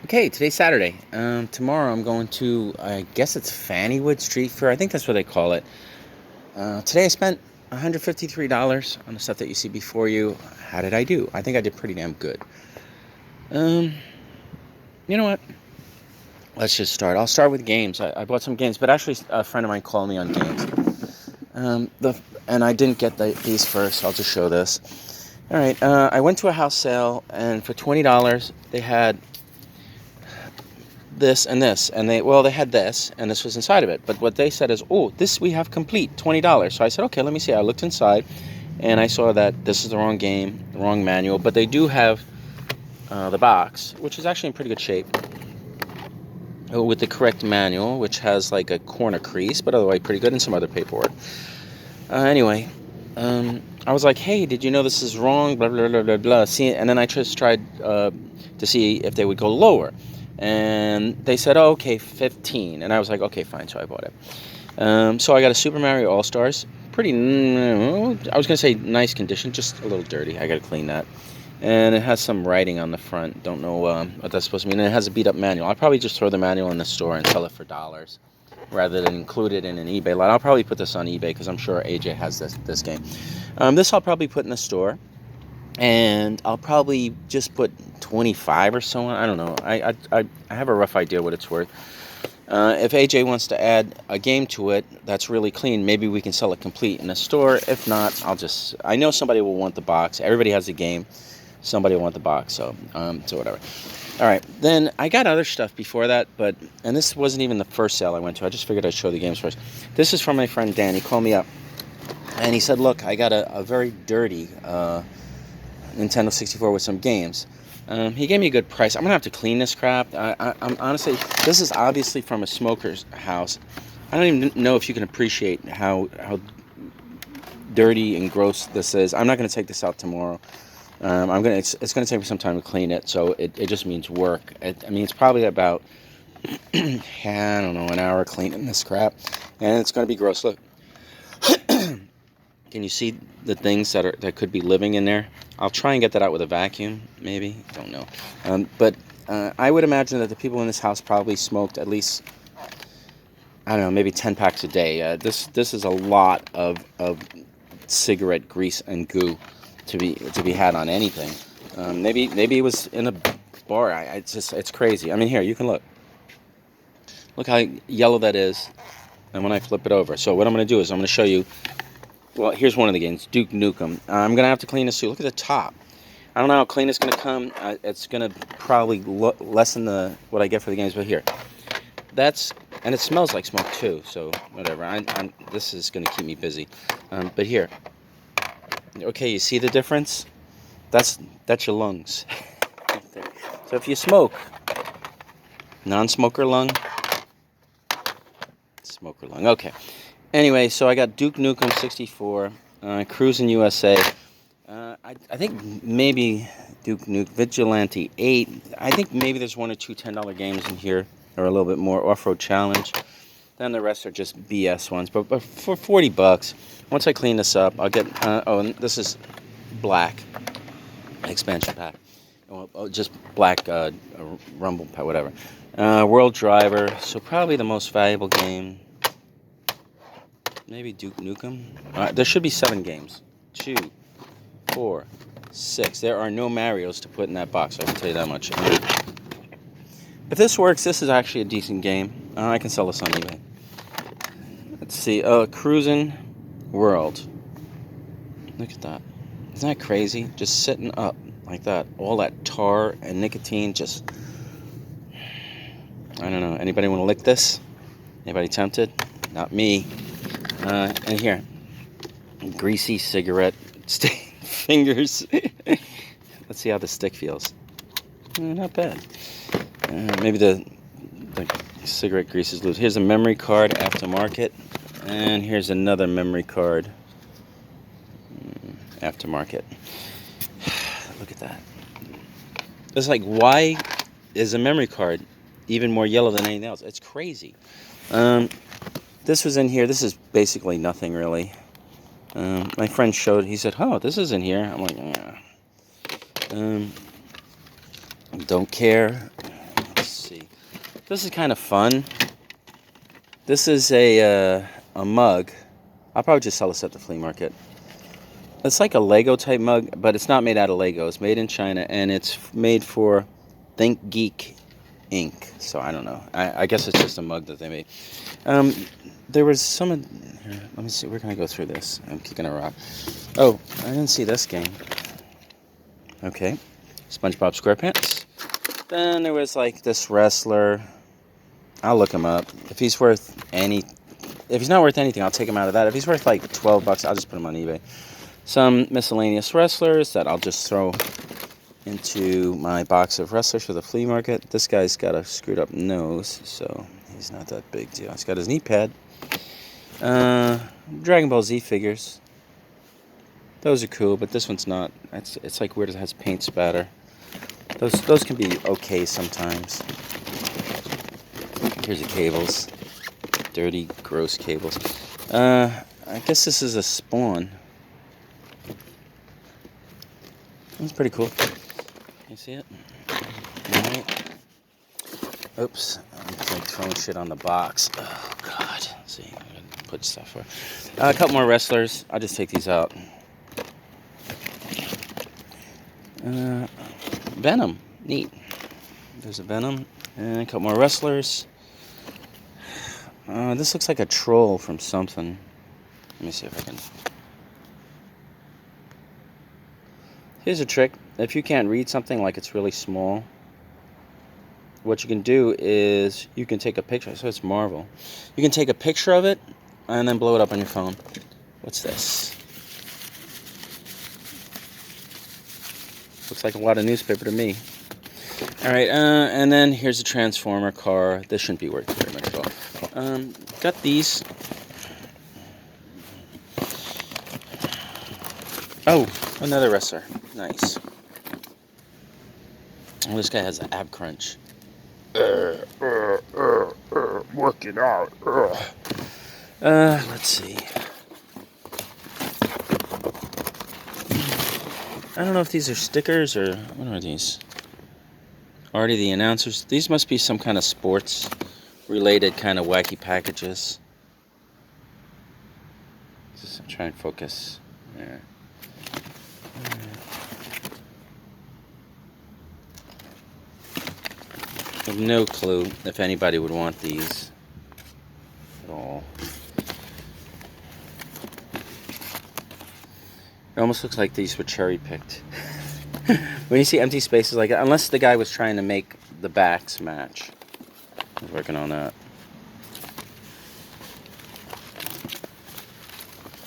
Okay, today's Saturday. Tomorrow I'm going to, I guess it's Fannywood Street Fair. I think that's what they call it. Today I spent $153 on the stuff that you see before you. How did I do? I think I did pretty damn good. You know what? Let's just start. I'll start with games. I bought some games, but actually a friend of mine called me on games. And I didn't get these first. I'll just show this. All right. I went to a house sale, and for $20 they had this, and they had this, and this was inside of it. But what they said is, oh, this we have complete, $20. So I said, okay, let me see. I looked inside, and I saw that this is the wrong game, the wrong manual, but they do have the box, which is actually in pretty good shape, with the correct manual, which has like a corner crease, but otherwise pretty good, and some other paperwork. Anyway, I was like, hey, did you know this is wrong, blah, blah, blah, blah, blah. See, and then I just tried to see if they would go lower. And they said, oh, okay, 15. And I was like, okay, fine. So I bought it. So I got a Super Mario All-Stars. Pretty, I was going to say nice condition, just a little dirty. I got to clean that. And it has some writing on the front. Don't know what that's supposed to mean. And it has a beat-up manual. I'll probably just throw the manual in the store and sell it for dollars rather than include it in an eBay lot. I'll probably put this on eBay because I'm sure AJ has this game. This I'll probably put in the store. And I'll probably just put 25 or so on. I don't know. I have a rough idea what it's worth. If AJ wants to add a game to it that's really clean, maybe we can sell it complete in a store. If not, I know somebody will want the box. Everybody has a game. Somebody will want the box. So whatever. All right. Then I got other stuff before that, and this wasn't even the first sale I went to. I just figured I'd show the games first. This is from my friend Dan. He called me up, and he said, look, I got a very dirty Nintendo 64 with some games. He gave me a good price. I'm gonna have to clean this crap. I'm honestly, this is obviously from a smoker's house. I don't even know if you can appreciate how dirty and gross this is. I'm not gonna take this out tomorrow. It's gonna take me some time to clean it, so it just means work. It's probably about I don't know, an hour cleaning this crap, and it's gonna be gross. Look. Can you see the things that could be living in there? I'll try and get that out with a vacuum, maybe. Don't know. But I would imagine that the people in this house probably smoked at least, I don't know, maybe 10 packs a day. This is a lot of cigarette grease and goo to be had on anything. Maybe it was in a bar. It's crazy. I mean, here, you can look. Look how yellow that is. And when I flip it over. So what I'm going to do is I'm going to show you. Well, here's one of the games, Duke Nukem. I'm going to have to clean this too. Look at the top. I don't know how clean it's going to come. It's going to probably lessen what I get for the games, but here. And it smells like smoke too, so whatever. This is going to keep me busy. But here. Okay, you see the difference? That's your lungs. So if you smoke, non-smoker lung, smoker lung. Okay. Anyway, so I got Duke Nukem 64, Cruisin' USA. I think maybe Duke Nukem Vigilante 8. I think maybe there's one or two $10 games in here, or a little bit more. Off-Road Challenge. Then the rest are just BS ones. But for $40, once I clean this up, I'll get. And this is black expansion pack. Just black rumble pack, whatever. World Driver. So probably the most valuable game. Maybe Duke Nukem. There should be 7 games. 2, 4, 6. There are no Marios to put in that box. I can tell you that much. If this works, this is actually a decent game. I can sell this on eBay. Let's see. Cruisin' World. Look at that. Isn't that crazy? Just sitting up like that. All that tar and nicotine. Just. I don't know. Anybody want to lick this? Anybody tempted? Not me. And here, greasy cigarette stained fingers. Let's see how the stick feels. Not bad. Maybe the cigarette grease is loose. Here's a memory card, aftermarket. And here's another memory card, aftermarket. Look at that. It's like, why is a memory card even more yellow than anything else? It's crazy. This was in here. This is basically nothing, really. My friend showed. He said, oh, this is in here. I'm like, don't care. This is kind of fun. This is a mug. I'll probably just sell this at the flea market. It's like a Lego type mug, but it's not made out of Lego. It's made in China, and it's made for Think Geek Inc. So I don't know. I guess it's just a mug that they made. There was some... Here, let me see. We're going to go through this. I'm kicking a rock. Oh, I didn't see this game. Okay. SpongeBob SquarePants. Then there was like this wrestler. I'll look him up. If he's worth any... If he's not worth anything, I'll take him out of that. If he's worth like $12, I'll just put him on eBay. Some miscellaneous wrestlers that I'll just throw into my box of wrestlers for the flea market. This guy's got a screwed up nose, so he's not that big deal. He's got his knee pad. Dragon Ball Z figures. Those are cool, but this one's not. It's like weird. It has paint spatter. Those can be okay sometimes. Here's the cables. Dirty, gross cables. I guess this is a Spawn. That's pretty cool. You see it? Alright. Oops. I'm like throwing shit on the box. Oh, God. Let's see. I'm going to put stuff for. A couple more wrestlers. I'll just take these out. Venom. Neat. There's a Venom. And a couple more wrestlers. This looks like a troll from something. Let me see if I can... Here's a trick. If you can't read something like it's really small, what you can do is you can take a picture. So it's Marvel. You can take a picture of it and then blow it up on your phone. What's this? Looks like a lot of newspaper to me. Alright, and then here's a Transformer car. This shouldn't be worth very much at all. Got these. Oh, another wrestler. Nice. Oh, this guy has an ab crunch. Working out. Let's see. I don't know if these are stickers or... What are these? Already the announcers. These must be some kind of sports related kind of wacky packages. Just try and focus. There. I have no clue if anybody would want these at all. It almost looks like these were cherry picked. When you see empty spaces like that, unless the guy was trying to make the backs match. I was working on that.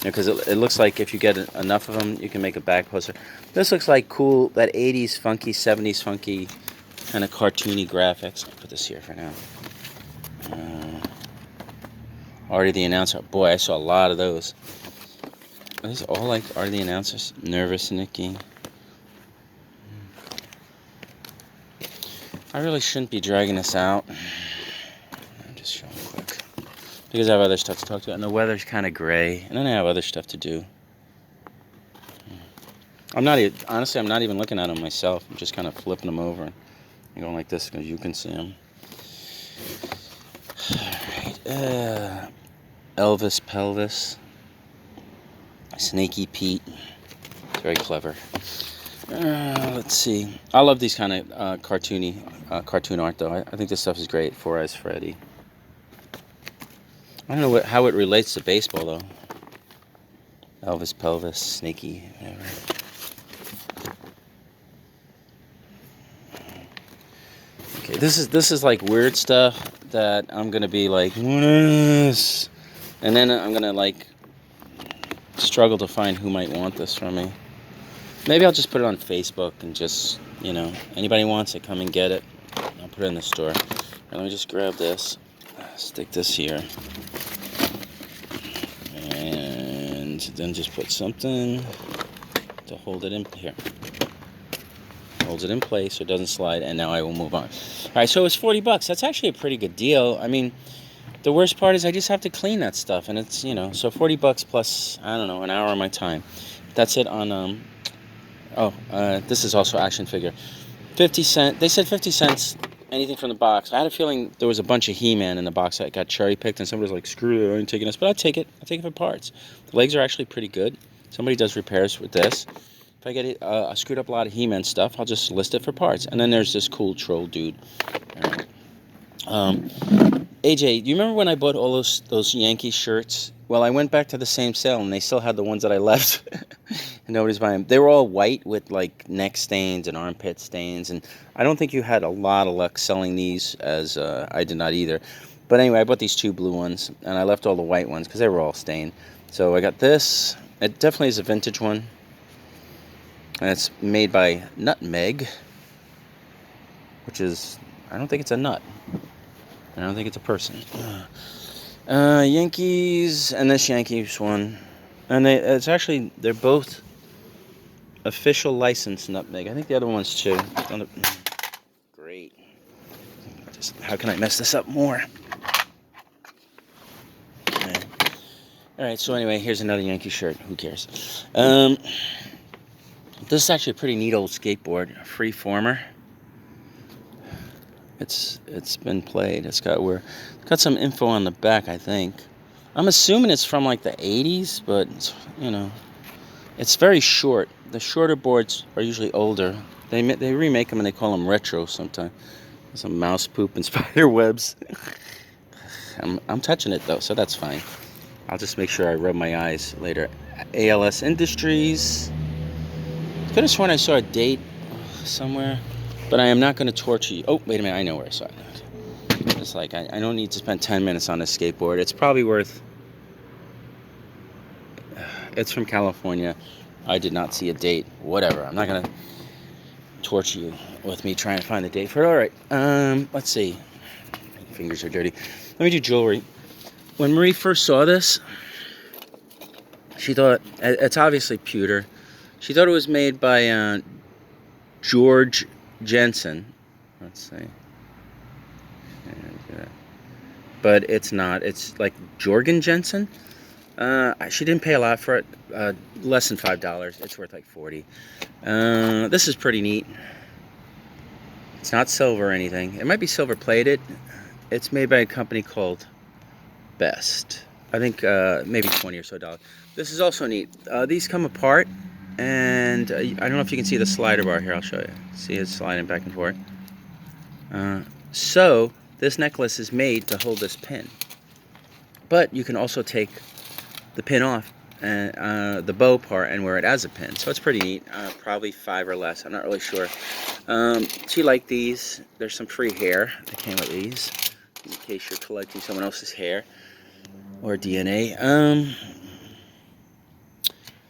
Because it looks like if you get enough of them, you can make a back poster. This looks like cool, that 80s funky, 70s funky kind of cartoony graphics. I'll put this here for now. Already the Announcer. Boy, I saw a lot of those. Are these all like Are the Announcers? Nervous Nicky. I really shouldn't be dragging this out. I'm just showing quick. Because I have other stuff to talk to. And the weather's kind of gray. And then I have other stuff to do. Honestly, I'm not even looking at them myself. I'm just kind of flipping them over. And going like this because you can see them. Alright. Elvis Pelvis. Snaky Pete. It's very clever. Let's see. I love these kind of cartoon art, though. I think this stuff is great. Four Eyes Freddy. I don't know how it relates to baseball, though. Elvis Pelvis, Snaky, whatever. Okay, this is like weird stuff that I'm gonna be like, what is this? And then I'm gonna like struggle to find who might want this from me. Maybe I'll just put it on Facebook and just, you know, anybody wants it, come and get it. I'll put it in the store. Right, let me just grab this, stick this here, and then just put something to hold it in here. Holds it in place so it doesn't slide, and now I will move on. All right, so it's $40. That's actually a pretty good deal. I mean, the worst part is I just have to clean that stuff, and it's, you know, so $40 plus, I don't know, an hour of my time. That's it on, this is also action figure. 50 cents, they said 50 cents anything from the box. I had a feeling there was a bunch of He-Man in the box that got cherry picked, and somebody was like, "Screw it, I ain't taking this." But I take it. I take it for parts. The legs are actually pretty good. Somebody does repairs with this. If I get a screwed up a lot of He-Man stuff, I'll just list it for parts. And then there's this cool troll dude. AJ, do you remember when I bought all those Yankee shirts? Well, I went back to the same sale, and they still had the ones that I left. And nobody's buying them. They were all white with, like, neck stains and armpit stains. And I don't think you had a lot of luck selling these, as I did not either. But anyway, I bought these 2 blue ones, and I left all the white ones because they were all stained. So I got this. It definitely is a vintage one. And it's made by Nutmeg, which is, I don't think it's a nut. I don't think it's a person. Yankees, and this Yankees one. And they're both official licensed Nutmeg. I think the other one's too. Great. How can I mess this up more? Okay. Alright, so anyway, here's another Yankee shirt. Who cares? This is actually a pretty neat old skateboard. A Freeformer. It's been played. It's got some info on the back, I think. I'm assuming it's from like the 80s, but it's, you know, it's very short. The shorter boards are usually older. They remake them and they call them retro sometimes. Some mouse poop and spider webs. I'm touching it though, so that's fine. I'll just make sure I rub my eyes later. ALS Industries. I could have sworn I saw a date somewhere. But I am not going to torture you. Oh, wait a minute. I know where I saw it. It's like, I don't need to spend 10 minutes on this skateboard. It's probably worth... It's from California. I did not see a date. Whatever. I'm not going to torture you with me trying to find a date for it. All right. Let's see. My fingers are dirty. Let me do jewelry. When Marie first saw this, she thought... It's obviously pewter. She thought it was made by George Jensen. Let's see. But it's not. It's like Jorgen Jensen. She didn't pay a lot for it. Less than $5. It's worth like $40. This is pretty neat. It's not silver or anything. It might be silver plated. It's made by a company called Best. I think maybe $20 or so. This is also neat. These come apart. And I don't know if you can see the slider bar here. I'll show you. See it sliding back and forth. So this necklace is made to hold this pin. But you can also take the pin off, and the bow part, and wear it as a pin. So it's pretty neat. Probably $5 or less. I'm not really sure. She liked these. There's some free hair that came with these, in case you're collecting someone else's hair or DNA.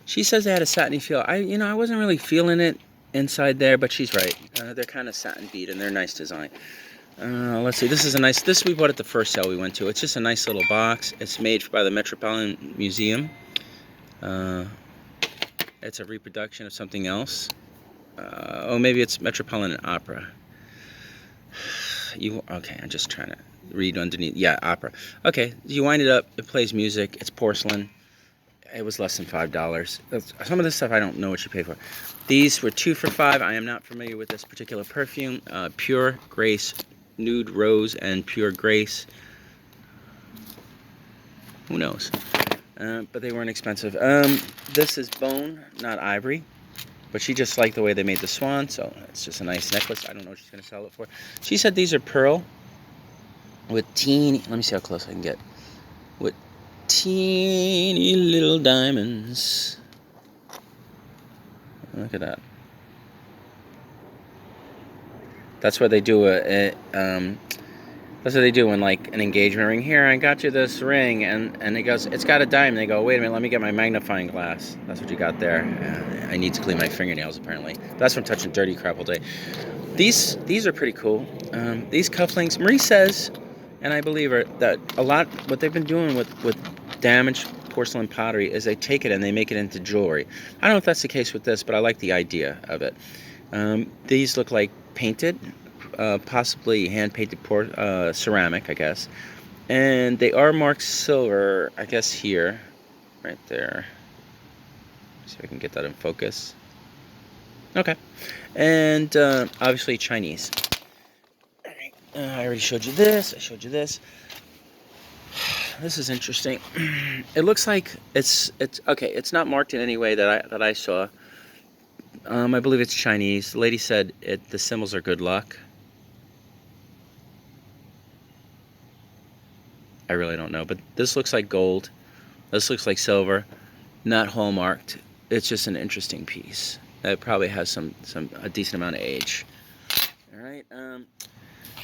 She says they had a satiny feel. I wasn't really feeling it inside there, but she's right. They're kind of satin bead, and they're nice design. Let's see. This is a nice. This we bought at the first sale we went to. It's just a nice little box. It's made by the Metropolitan Museum. It's a reproduction of something else. Oh, maybe it's Metropolitan Opera. Okay? I'm just trying to read underneath. Yeah, opera. Okay. You wind it up. It plays music. It's porcelain. It was less than $5. Some of this stuff I don't know what you pay for. These were 2 for $5. I am not familiar with this particular perfume. Pure Grace Nude Rose and Pure Grace. Who knows? But they weren't expensive. This is bone, not ivory. But she just liked the way they made the swan, so it's just a nice necklace. I don't know what she's going to sell it for. She said these are pearl with teeny... Let me see how close I can get. With teeny little diamonds. Look at that. That's what they do. That's what they do in like an engagement ring. Here, I got you this ring, and it goes. It's got a diamond. They go, wait a minute, let me get my magnifying glass. That's what you got there. I need to clean my fingernails apparently. That's from touching dirty crap all day. These are pretty cool. These cufflinks. Marie says, and I believe her, that a lot what they've been doing with damaged porcelain pottery is they take it and they make it into jewelry. I don't know if that's the case with this, but I like the idea of it. These look like painted, possibly hand-painted ceramic, I guess. And they are marked silver, I guess here, right there. See if I can get that in focus. Okay. And obviously Chinese. All right. I already showed you this. I showed you this. This is interesting. It looks like it's okay. It's not marked in any way that I saw. I believe it's Chinese. The lady said the symbols are good luck. I really don't know, but this looks like gold. This looks like silver, not hallmarked. It's just an interesting piece. It probably has a decent amount of age. All right.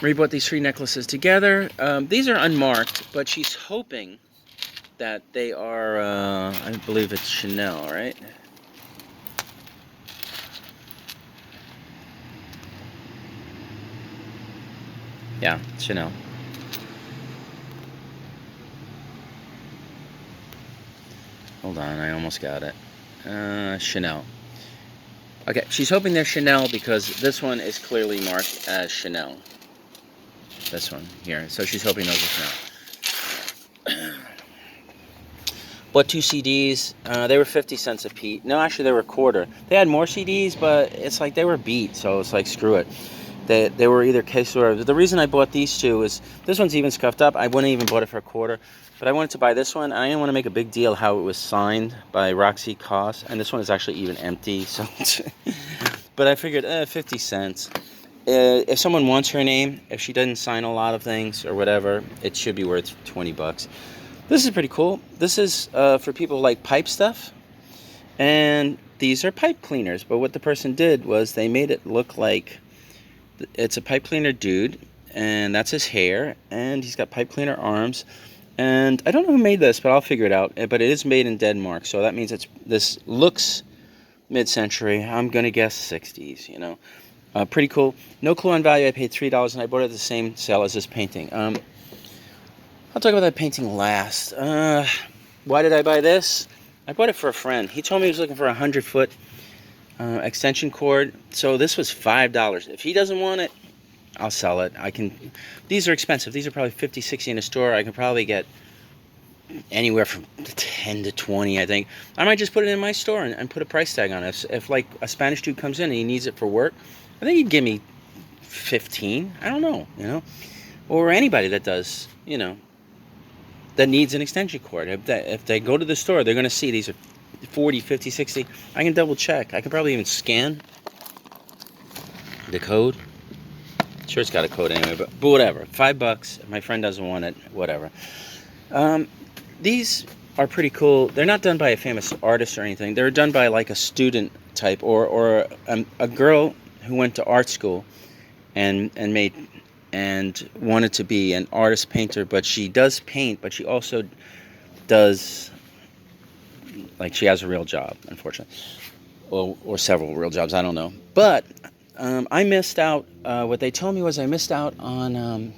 We bought these 3 necklaces together. These are unmarked, but she's hoping that they are. I believe it's Chanel, right? Yeah, Chanel. Hold on, I almost got it. Chanel. Okay, she's hoping they're Chanel because this one is clearly marked as Chanel. This one here. So she's hoping those are Chanel. Bought 2 CDs. They were 50 cents a piece. No, actually they were a quarter. They had more CDs, but it's like they were beat, so it's like screw it. They were either case or... The reason I bought these 2 is this one's even scuffed up. I wouldn't even bought it for a quarter. But I wanted to buy this one, and I didn't want to make a big deal how it was signed by Roxy Koss. And this one is actually even empty. So, but I figured 50 cents. If someone wants her name, if she doesn't sign a lot of things or whatever, it should be worth 20 bucks. This is pretty cool. This is for people who like pipe stuff. And these are pipe cleaners. But what the person did was they made it look like it's a pipe cleaner dude. And that's his hair. And he's got pipe cleaner arms. And I don't know who made this, but I'll figure it out. But it is made in Denmark. So that means this looks mid-century. I'm going to guess 60s, you know. Pretty cool. No clue on value. I paid $3 and I bought it at the same sale as this painting. I'll talk about that painting last. Why did I buy this? I bought it for a friend. He told me he was looking for a 100-foot extension cord. So this was $5. If he doesn't want it, I'll sell it. These are expensive. These are probably 50, 60 in a store. I can probably get anywhere from 10 to 20, I think. I might just put it in my store and put a price tag on it. If like a Spanish dude comes in and he needs it for work, I think he'd give me 15. I don't know, you know. Or anybody that does, you know, that needs an extension cord. If they go to the store, they're going to see these are 40, 50, 60. I can double check. I can probably even scan the code. Sure, it's got a code anyway, but whatever. $5. If my friend doesn't want it, whatever. These are pretty cool. They're not done by a famous artist or anything. They're done by like a student type or a girl who went to art school and wanted to be an artist painter. But she does paint, but she also does, like, she has a real job, unfortunately, or several real jobs. I don't know, but. I missed out, what they told me was I missed out on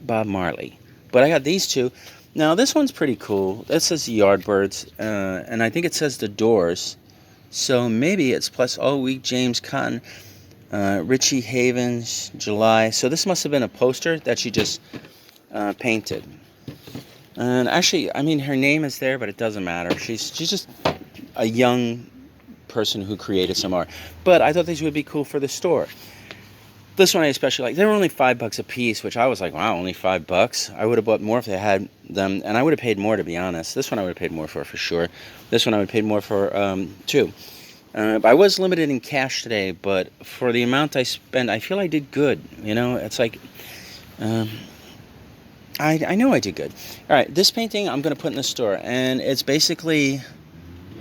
Bob Marley. But I got these 2. Now, this one's pretty cool. This says Yardbirds, and I think it says The Doors. So maybe it's plus all week James Cotton, Richie Havens, July. So this must have been a poster that she just painted. And actually, I mean, her name is there, but it doesn't matter. She's just a young person who created some art. But I thought these would be cool for the store. This one I especially like. They were only $5 a piece, which I was like, wow, only $5. I would have bought more if they had them, and I would have paid more, to be honest. This one I would have paid more for sure. This one I would have paid more for too. But I was limited in cash today, but for the amount I spent, I feel I did good. You know, it's like I know I did good. All right, this painting I'm going to put in the store, and it's basically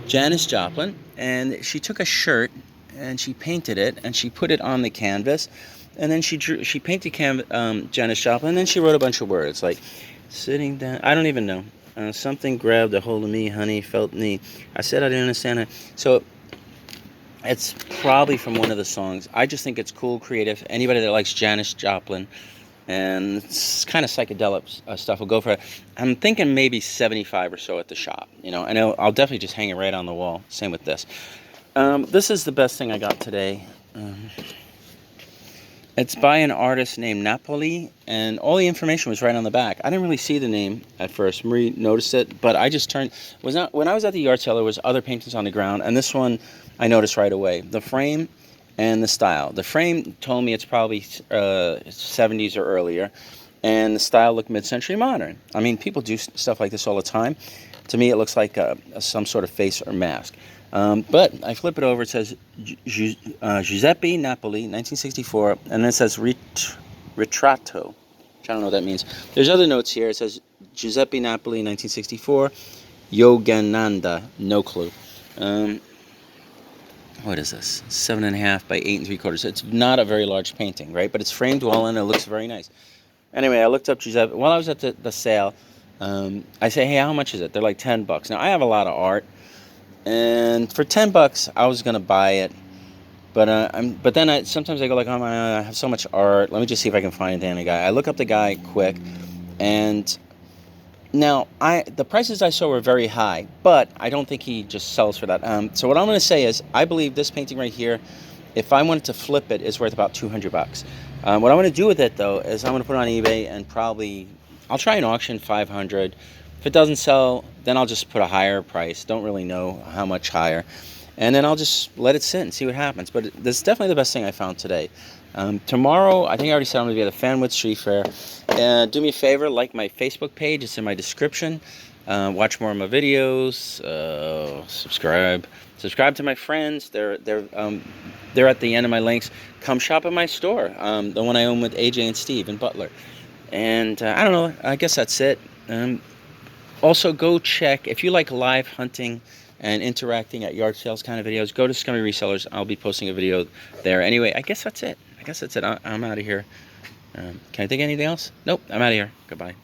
Janis Joplin, and she took a shirt and she painted it and she put it on the canvas, and then she painted Janis Joplin, and then she wrote a bunch of words like sitting down. I don't even know. Something grabbed a hold of me, honey, felt me. I said I didn't understand it. So it's probably from one of the songs. I just think it's cool, creative. Anybody that likes Janis Joplin and it's kind of psychedelic stuff will go for it. I'm thinking maybe 75 or so at the shop, you know, and I'll definitely just hang it right on the wall. Same with this. This is the best thing I got today. It's by an artist named Napoli, and all the information was right on the back. I didn't really see the name at first. Marie noticed it, but I just when I was at the yard sale, there was other paintings on the ground, and this one I noticed right away. The frame and the style. The frame told me it's probably 70s or earlier, and the style looked mid-century modern. I mean, people do stuff like this all the time. To me, it looks like some sort of face or mask. But I flip it over, it says Giuseppe Napoli, 1964, and then it says Ritratto, which I don't know what that means. There's other notes here. It says Giuseppe Napoli, 1964, Yogananda, no clue. What is this? 7.5 by 8 3/4. It's not a very large painting, right? But it's framed well and it looks very nice. Anyway, I looked up Giuseppe. While I was at the sale, I say, hey, how much is it? They're like $10. Now, I have a lot of art. And for $10, I was gonna buy it, but then sometimes I go like, oh my, I have so much art. Let me just see if I can find a damn guy. I look up the guy quick, and now the prices I saw were very high, but I don't think he just sells for that. So what I'm gonna say is, I believe this painting right here, if I wanted to flip it, is worth about $200. What I'm gonna do with it though is I'm gonna put it on eBay and probably I'll try an auction 500. If it doesn't sell, then I'll just put a higher price. Don't really know how much higher. And then I'll just let it sit and see what happens. But this is definitely the best thing I found today. Tomorrow, I think I already said I'm going to be at the Fanwood Street Fair. Do me a favor, like my Facebook page. It's in my description. Watch more of my videos. Subscribe. Subscribe to my friends. They're at the end of my links. Come shop at my store. The one I own with AJ and Steve in Butler. And I don't know. I guess that's it. Also, go check, if you like live hunting and interacting at yard sales kind of videos, go to Scummy Resellers. I'll be posting a video there. Anyway, I guess that's it. I'm out of here. Can I think of anything else? Nope, I'm out of here. Goodbye.